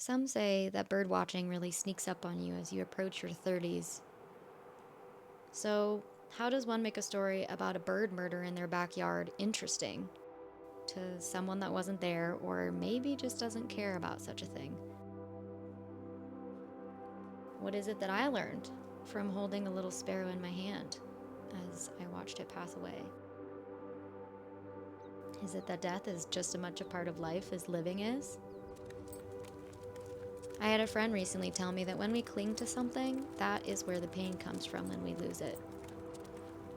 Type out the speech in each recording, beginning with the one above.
Some say that bird watching really sneaks up on you as you approach your 30s. So, how does one make a story about a bird murder in their backyard interesting to someone that wasn't there or maybe just doesn't care about such a thing? What is it that I learned from holding a little sparrow in my hand as I watched it pass away? Is it that death is just as much a part of life as living is? I had a friend recently tell me that when we cling to something, that is where the pain comes from when we lose it.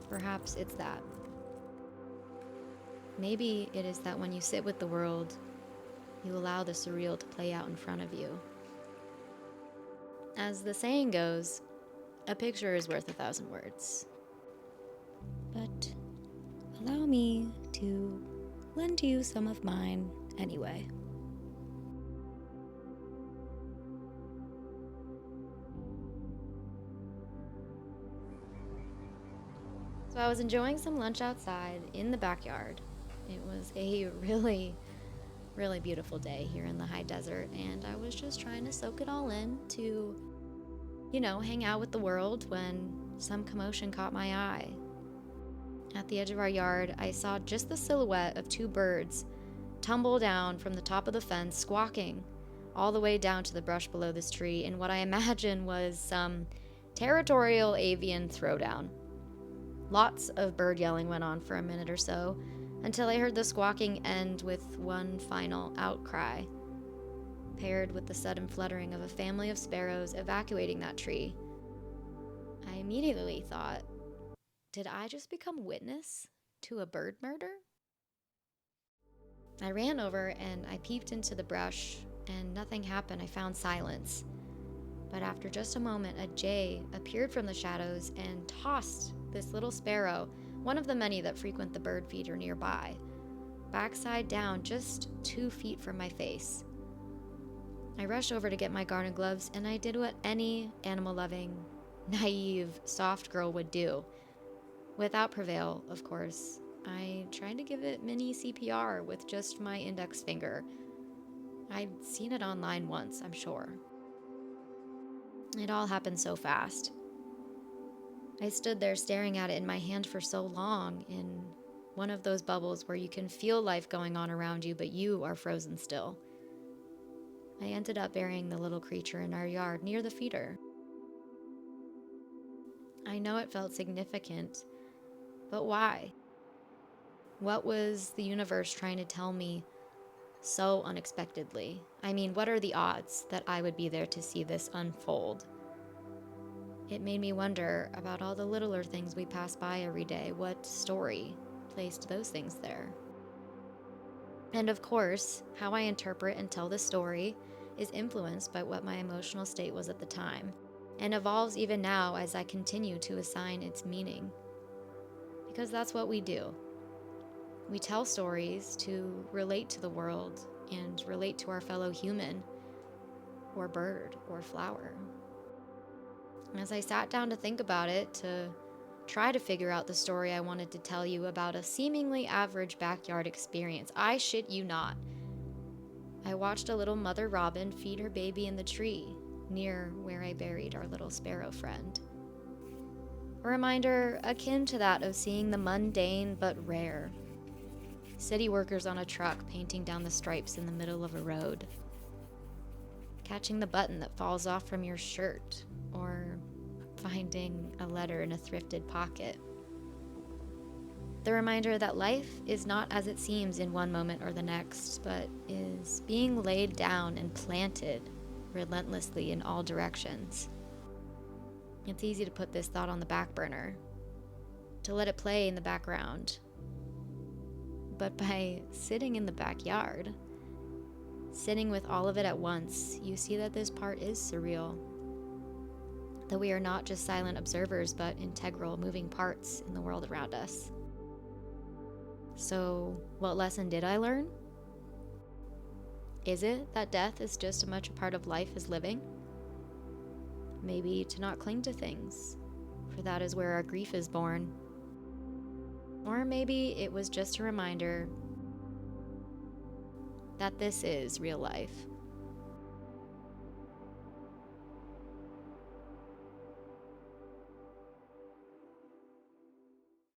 Perhaps it's that. Maybe it is that when you sit with the world, you allow the surreal to play out in front of you. As the saying goes, a picture is worth 1,000 words. But allow me to lend you some of mine anyway. So I was enjoying some lunch outside in the backyard. It was a really beautiful day here in the high desert, and I was just trying to soak it all in to, hang out with the world when some commotion caught my eye. At the edge of our yard, I saw just the silhouette of two birds tumble down from the top of the fence, squawking all the way down to the brush below this tree in what I imagine was some territorial avian throwdown. Lots of bird yelling went on for a minute or so, until I heard the squawking end with one final outcry, paired with the sudden fluttering of a family of sparrows evacuating that tree. I immediately thought, did I just become witness to a bird murder? I ran over and I peeped into the brush, and nothing happened. I found silence. But after just a moment, a jay appeared from the shadows and tossed this little sparrow, one of the many that frequent the bird feeder nearby, backside down just 2 feet from my face. I rushed over to get my garden gloves, and I did what any animal-loving, naive, soft girl would do. Without prevail, of course. I tried to give it mini CPR with just my index finger. I'd seen it online once, I'm sure. It all happened so fast. I stood there staring at it in my hand for so long, in one of those bubbles where you can feel life going on around you, but you are frozen still. I ended up burying the little creature in our yard near the feeder. I know it felt significant, but why? What was the universe trying to tell me so unexpectedly? I mean, what are the odds that I would be there to see this unfold? It made me wonder about all the littler things we pass by every day. What story placed those things there? And of course, how I interpret and tell the story is influenced by what my emotional state was at the time, and evolves even now as I continue to assign its meaning. Because that's what we do. We tell stories to relate to the world and relate to our fellow human, or bird, or flower. As I sat down to think about it, to try to figure out the story I wanted to tell you about a seemingly average backyard experience, I shit you not, I watched a little mother robin feed her baby in the tree near where I buried our little sparrow friend. A reminder akin to that of seeing the mundane but rare. City workers on a truck painting down the stripes in the middle of a road. Catching the button that falls off from your shirt, or finding a letter in a thrifted pocket. The reminder that life is not as it seems in one moment or the next, but is being laid down and planted relentlessly in all directions. It's easy to put this thought on the back burner, to let it play in the background. But by sitting in the backyard, sitting with all of it at once, you see that this part is surreal. That we are not just silent observers, but integral moving parts in the world around us. So, what lesson did I learn? Is it that death is just as much a part of life as living? Maybe to not cling to things, for that is where our grief is born. Or maybe it was just a reminder that this is real life.